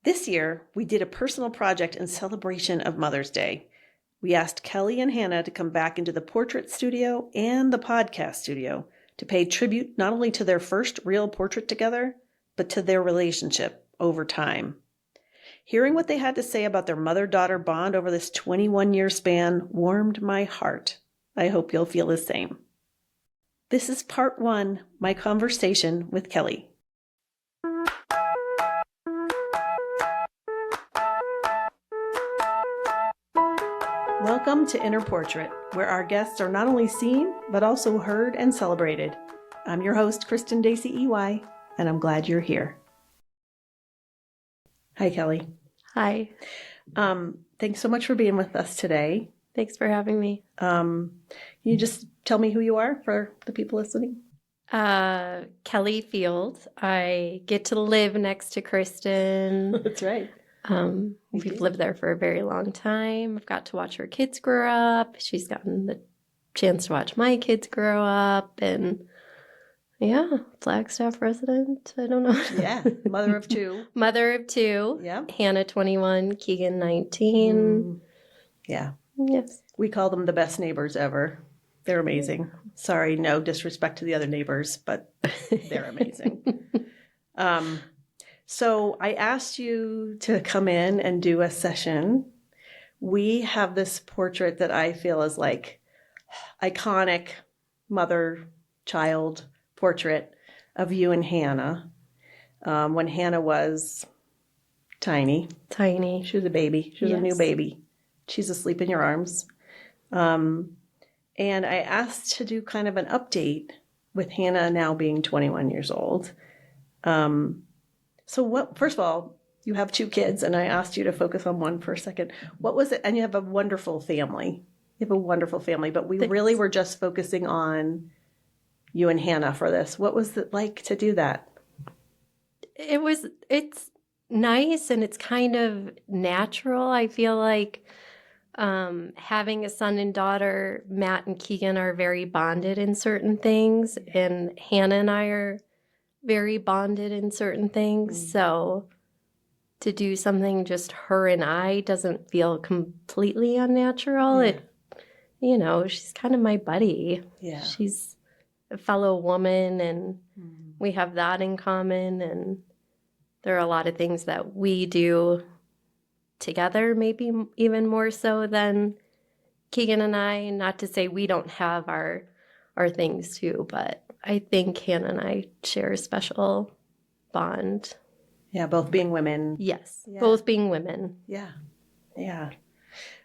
This year, we did a personal project in celebration of Mother's Day. We asked Kelly and Hannah to come back into the portrait studio and the podcast studio to pay tribute not only to their first real portrait together, but to their relationship over time. Hearing what they had to say about their mother-daughter bond over this 21-year span warmed my heart. I hope you'll feel the same. This is part 1, my conversation with Kelly. Welcome to Inner Portrait, where our guests are not only seen, but also heard and celebrated. I'm your host, Kristen Dacey EY, and I'm glad you're here. Hi, Kelly. Hi. Thanks so much for being with us today. Thanks for having me. Can you just tell me who you are for the people listening? Kelly Field. I get to live next to Kristen. That's right. We've lived there for a very long time. I've got to watch her kids grow up. She's gotten the chance to watch my kids grow up. And yeah, Flagstaff resident. I don't know. Yeah, mother of 2. Mother of 2. Yeah. Hannah 21, Keegan 19. Yeah. Yes. We call them the best neighbors ever. They're amazing. Sorry, no disrespect to the other neighbors, but they're amazing. So I asked you to come in and do a session. We have this portrait that I feel is like iconic mother-child portrait of you and Hannah when Hannah was tiny. Tiny. She was a baby. She was a new baby. She's asleep in your arms. And I asked to do kind of an update with Hannah now being 21 years old. So first of all, you have 2 kids, and I asked you to focus on one for a second. What was it? And you have a wonderful family. You have a wonderful family, but we really were just focusing on you and Hannah for this. What was it like to do that? It's nice and it's kind of natural. I feel like having a son and daughter, Matt and Keegan are very bonded in certain things, and Hannah and I are very bonded in certain things. So to do something just her and I doesn't feel completely unnatural. She's kind of my buddy. Yeah. She's a fellow woman, and we have that in common. And there are a lot of things that we do together, maybe even more so than Keegan and I. Not to say we don't have our things too, but I think Hannah and I share a special bond. Yeah, both being women. Yes, both being women. Yeah, yeah.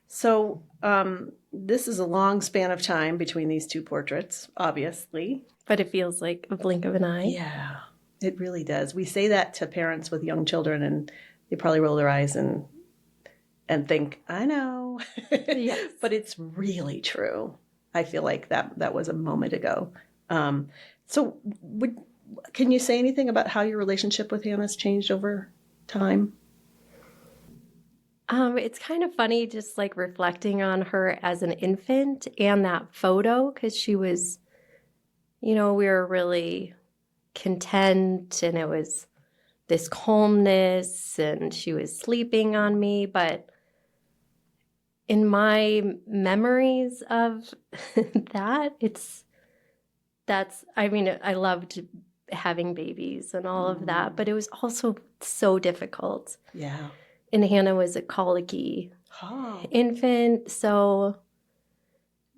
So this is a long span of time between these 2 portraits, obviously. But it feels like a blink of an eye. Yeah, it really does. We say that to parents with young children, and they probably roll their eyes and think, I know. Yes. But it's really true. I feel like that was a moment ago. So can you say anything about how your relationship with Hannah's changed over time? It's kind of funny just like reflecting on her as an infant and that photo, because she was, we were really content, and it was this calmness, and she was sleeping on me. But in my memories of that, I loved having babies and all of that, but it was also so difficult. Yeah. And Hannah was a colicky infant, so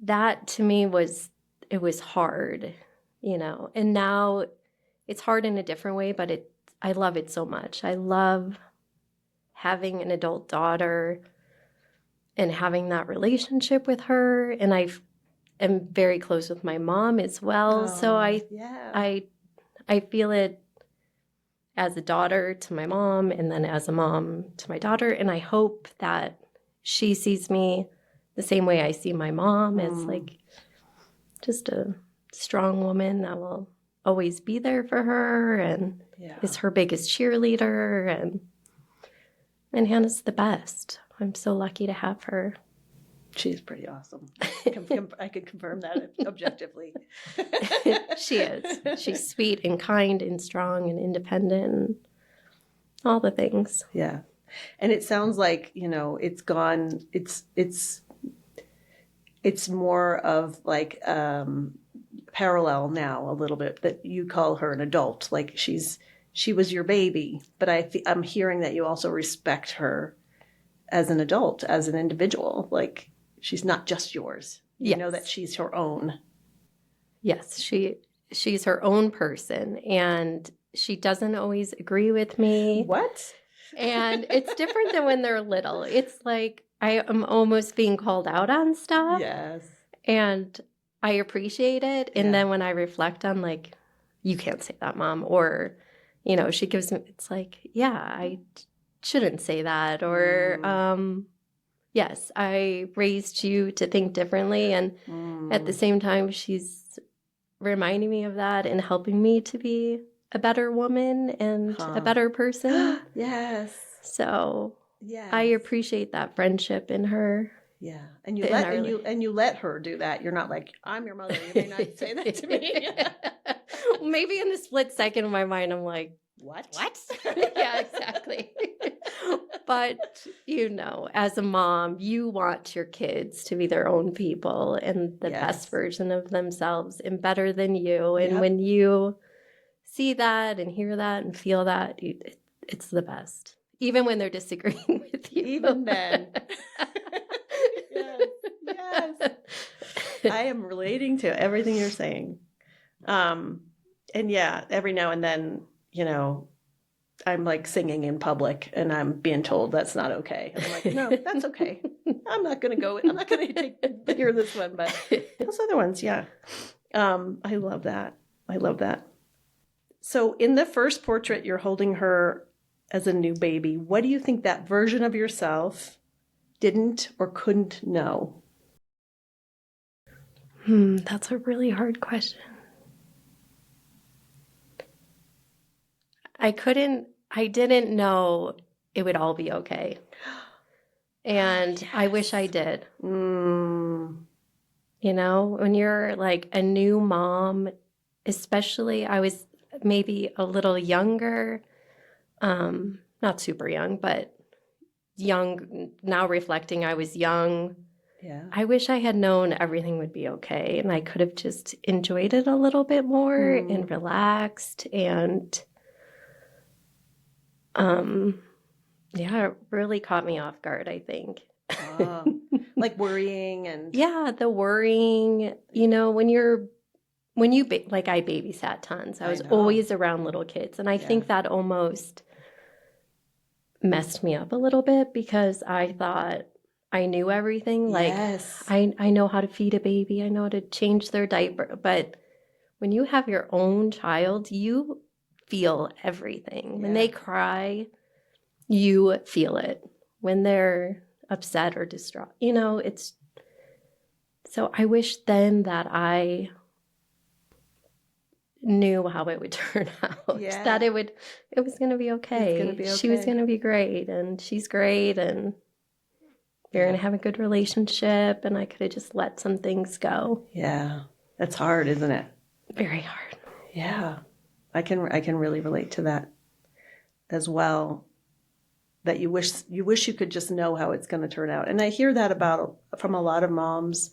that to me was hard, And now it's hard in a different way, but I love it so much. I love having an adult daughter and having that relationship with her, and I am very close with my mom as well. So I feel it as a daughter to my mom, and then as a mom to my daughter. And I hope that she sees me the same way I see my mom, as like just a strong woman that will always be there for her and is her biggest cheerleader. And Hannah's the best. I'm so lucky to have her. She's pretty awesome. I can confirm that objectively. She is. She's sweet and kind and strong and independent and all the things. Yeah. And it sounds like, it's more of like parallel now a little bit that you call her an adult. Like she was your baby, but I'm hearing that you also respect her as an adult, as an individual. Like she's not just yours. You know that she's her own. Yes, she's her own person, and she doesn't always agree with me. What? And it's different than when they're little. It's like I am almost being called out on stuff. Yes. And I appreciate it. And then when I reflect on like, you can't say that, Mom, or, she gives me, it's like, yeah, I shouldn't say that. Or, yes, I raised you to think differently. And at the same time, she's reminding me of that and helping me to be a better woman and a better person. Yes. So I appreciate that friendship in her. Yeah. And you let her do that. You're not like, I'm your mother. You may not say that to me. Maybe in the split second of my mind, I'm like, what? Yeah, exactly. But, as a mom, you want your kids to be their own people and the best version of themselves and better than you. And when you see that and hear that and feel that, it's the best. Even when they're disagreeing with you. Even then. Yes. I am relating to everything you're saying. And every now and then, I'm like singing in public and I'm being told that's not okay. I'm like, no, that's okay. I'm not going to hear this one, but those other ones, yeah. I love that. So in the first portrait, you're holding her as a new baby. What do you think that version of yourself didn't or couldn't know? That's a really hard question. I didn't know it would all be okay. And I wish I did. When you're like a new mom, especially I was maybe a little younger, not super young, but young. Now reflecting, I was young. Yeah. I wish I had known everything would be okay and I could have just enjoyed it a little bit more and relaxed and it really caught me off guard, I think. Like worrying and the worrying, when you I babysat tons. I was always around little kids and I think that almost messed me up a little bit because I thought I knew everything. Yes. Like I know how to feed a baby, I know how to change their diaper, but when you have your own child, you feel everything. When they cry, you feel it. When they're upset or distraught, it's so I wish then that I knew how it would turn out. That it was going to be okay. She was going to be great and she's great and we're going to have a good relationship and I could have just let some things go. Yeah. That's hard, isn't it? Very hard. Yeah. I can really relate to that as well. That you wish you could just know how it's going to turn out. And I hear that from a lot of moms,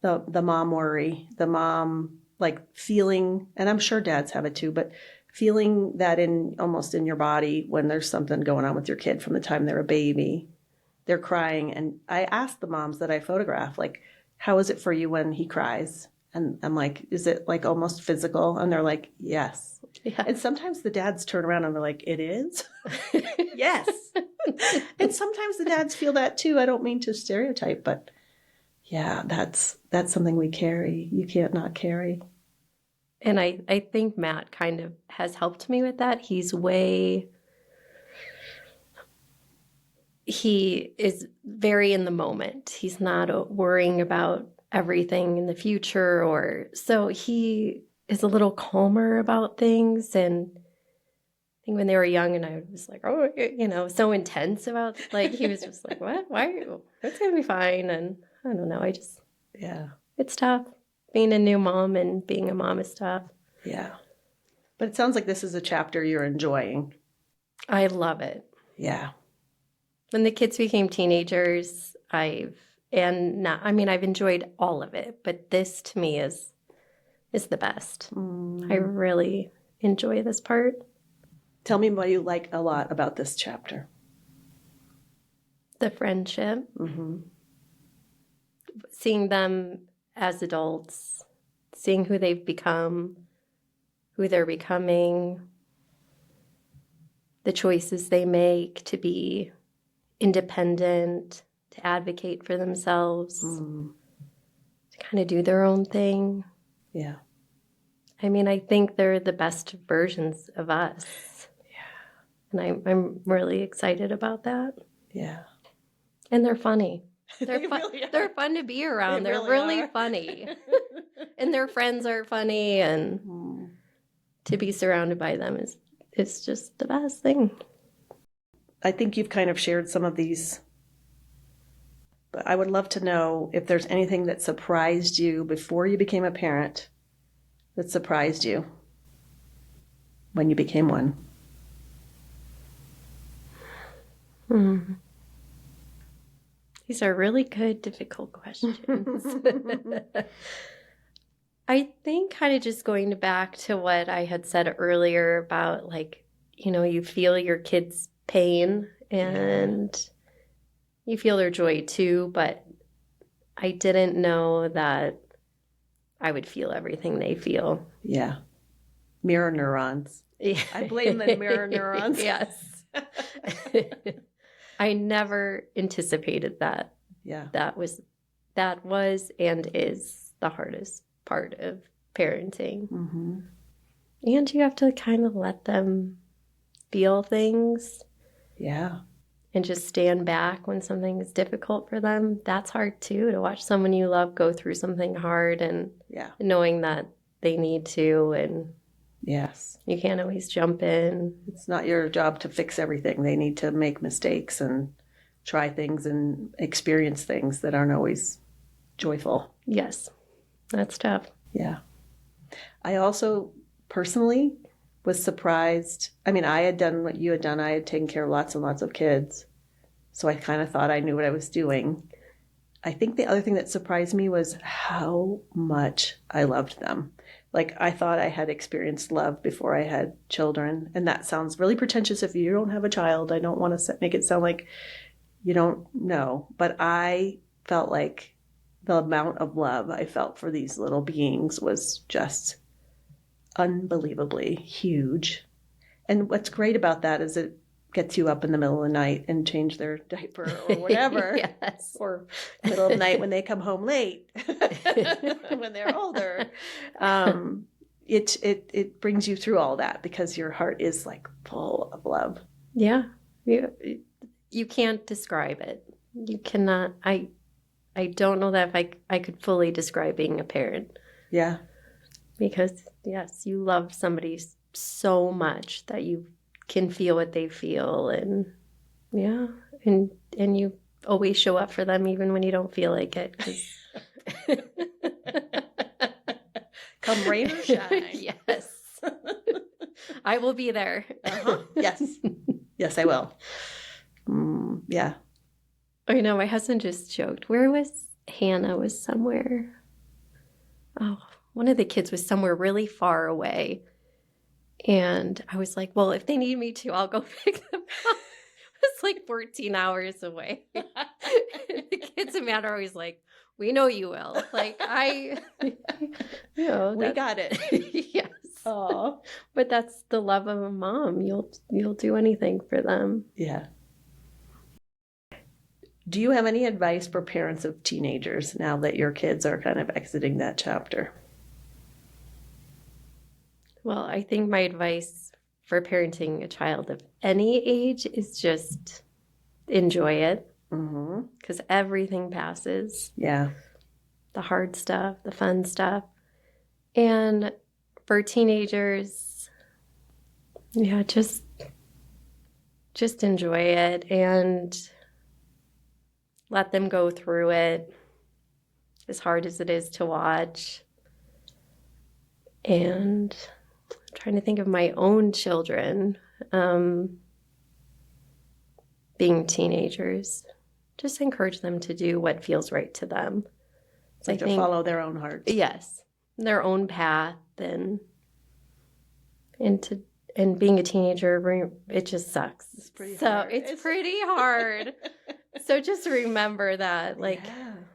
the mom worry, the mom like feeling, and I'm sure dads have it too, but feeling that almost in your body when there's something going on with your kid from the time they're a baby, they're crying. And I ask the moms that I photograph, like, how is it for you when he cries? And I'm like, is it like almost physical? And they're like, yes. Yeah. And sometimes the dads turn around and they're like, it is? Yes. And sometimes the dads feel that too. I don't mean to stereotype, but yeah, that's something we carry. You can't not carry. And I think Matt kind of has helped me with that. He is very in the moment. He's not worrying about everything in the future so he is a little calmer about things. And I think when they were young and I was like, so intense about, like, he was just like, what? Why? It's going to be fine. And I don't know. It's tough. Being a new mom and being a mom is tough. Yeah. But it sounds like this is a chapter you're enjoying. I love it. Yeah. When the kids became teenagers, I've enjoyed all of it, but this to me is the best. I really enjoy this part. Tell me what you like a lot about this chapter. The friendship, seeing them as adults, seeing who they've become, who they're becoming, the choices they make to be independent, to advocate for themselves, to kind of do their own thing. Yeah. I mean, I think they're the best versions of us. Yeah. And I'm really excited about that. Yeah. And they're funny. Really they're fun to be around. They're really funny. And their friends are funny, and to be surrounded by them is just the best thing. I think you've kind of shared some of these, but I would love to know if there's anything that surprised you before you became a parent that surprised you when you became one. These are really good, difficult questions. I think kind of just going back to what I had said earlier about, like, you feel your kids' pain and you feel their joy too, but I didn't know that I would feel everything they feel. Yeah. Mirror neurons. I blame the mirror neurons. Yes. I never anticipated that. Yeah. That was and is the hardest part of parenting. And you have to kind of let them feel things. Yeah. And just stand back when something is difficult for them. That's hard too, to watch someone you love go through something hard and knowing that they need to, and yes, you can't always jump in. It's not your job to fix everything. They need to make mistakes and try things and experience things that aren't always joyful. Yes, that's tough. Yeah. I also personally was surprised. I mean, I had done what you had done. I had taken care of lots and lots of kids. So I kind of thought I knew what I was doing. I think the other thing that surprised me was how much I loved them. Like, I thought I had experienced love before I had children. And that sounds really pretentious if you don't have a child. I don't want to make it sound like you don't know. But I felt like the amount of love I felt for these little beings was just unbelievably huge. And what's great about that is it gets you up in the middle of the night and change their diaper or whatever. Yes. Or middle of the night when they come home late, when they're older. It brings you through all that because your heart is like full of love. Yeah. You can't describe it. You cannot. I don't know that if I could fully describe being a parent. Yeah. Because, yes, you love somebody so much that you can feel what they feel. And, yeah, and you always show up for them even when you don't feel like it. Come rain or shine. Yes. I will be there. Yes. Yes, I will. Yeah. I know, my husband just joked. Where was Hannah? Was somewhere. Oh, one of the kids was somewhere really far away. And I was like, well, if they need me to, I'll go pick them up. It's like 14 hours away. The kids in Matt are always like, we know you will. Like, we got it. Yes. Oh, but that's the love of a mom. You'll do anything for them. Yeah. Do you have any advice for parents of teenagers now that your kids are kind of exiting that chapter? Well, I think my advice for parenting a child of any age is just enjoy it. Because everything passes. Yeah. The hard stuff, the fun stuff. And for teenagers, yeah, just enjoy it and let them go through it, as hard as it is to watch. And I'm trying to think of my own children, being teenagers. Just encourage them to do what feels right to them. Like to follow their own hearts. Yes, their own path, and being a teenager, it just sucks. It's pretty hard. It's pretty hard. So just remember that, like,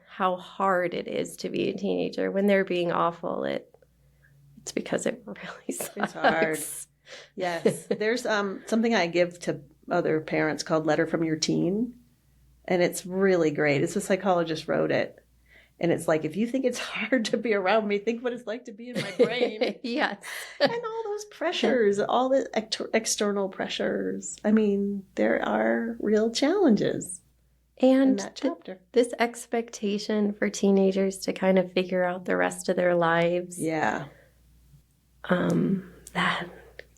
how hard it is to be a teenager. When they're being awful, it's because it really sucks. It's hard. Yes. There's something I give to other parents called Letter from Your Teen. And it's really great. It's a psychologist wrote it. And it's like, if you think it's hard to be around me, think what it's like to be in my brain. Yes. And all those pressures, all the external pressures. I mean, there are real challenges in that chapter. This expectation for teenagers to kind of figure out the rest of their lives. Yeah.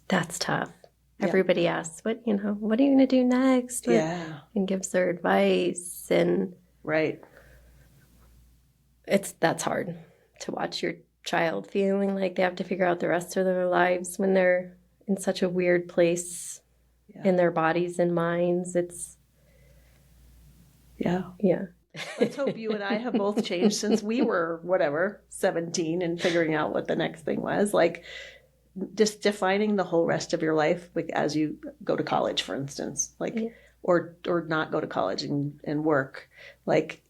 That's tough. Yeah. Everybody asks, what are you going to do next? Yeah. And gives their advice. And right. That's hard to watch your child feeling like they have to figure out the rest of their lives when they're in such a weird place in their bodies and minds. Yeah. Let's hope you and I have both changed since we were, 17 and figuring out what the next thing was. Like, just defining the whole rest of your life, like as you go to college, for instance, like, or not go to college and work, like,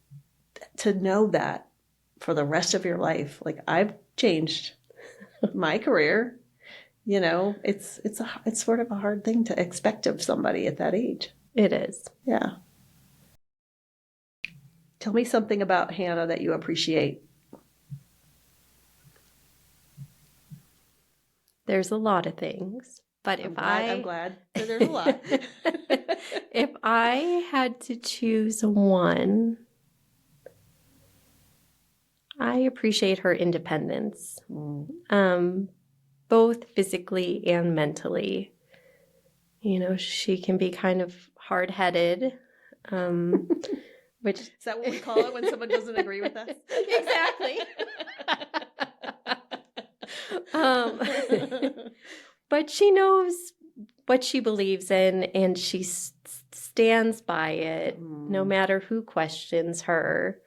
to know that for the rest of your life. Like, I've changed my career. It's sort of a hard thing to expect of somebody at that age. It is. Yeah. Tell me something about Hannah that you appreciate. There's a lot of things, but I'm glad that there's a lot. If I had to choose one, I appreciate her independence, both physically and mentally. She can be kind of hard-headed, which... Is that what we call it when someone doesn't agree with us? Exactly. But she knows what she believes in, and she stands by it no matter who questions her.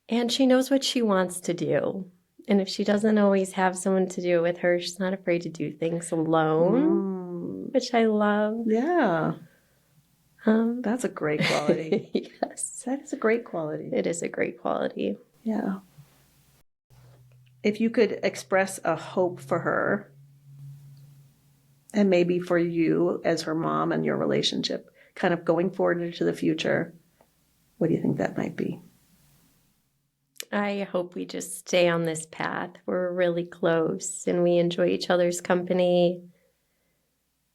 And she knows what she wants to do. And if she doesn't always have someone to do it with her, she's not afraid to do things alone, which I love. Yeah. That's a great quality. Yes. That is a great quality. It is a great quality. Yeah. If you could express a hope for her, and maybe for you as her mom and your relationship, kind of going forward into the future, what do you think that might be? I hope we just stay on this path. We're really close and we enjoy each other's company,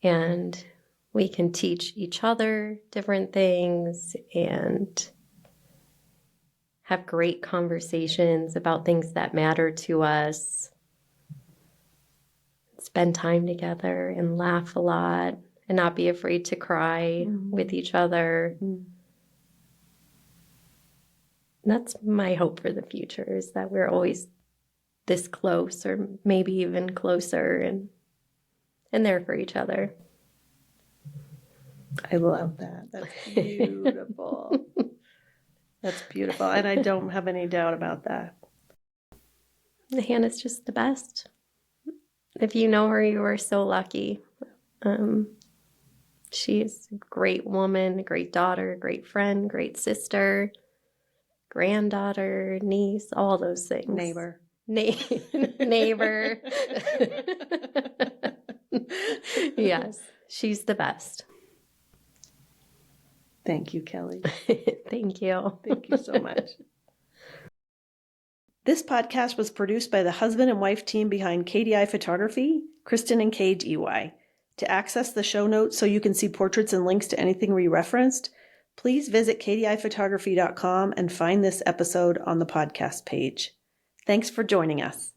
and we can teach each other different things and have great conversations about things that matter to us. Spend time together and laugh a lot and not be afraid to cry with each other. That's my hope for the future, is that we're always this close, or maybe even closer, and there for each other. I love that. That's beautiful. That's beautiful. And I don't have any doubt about that. Hannah's just the best. If you know her, you are so lucky. She is a great woman, a great daughter, a great friend, great sister, granddaughter, niece, all those things. Neighbor. Neighbor. Yes, she's the best. Thank you, Kelly. Thank you. Thank you so much. This podcast was produced by the husband and wife team behind KDI Photography, Kristen and Kay DY. To access the show notes so you can see portraits and links to anything we referenced, please visit kdiphotography.com and find this episode on the podcast page. Thanks for joining us.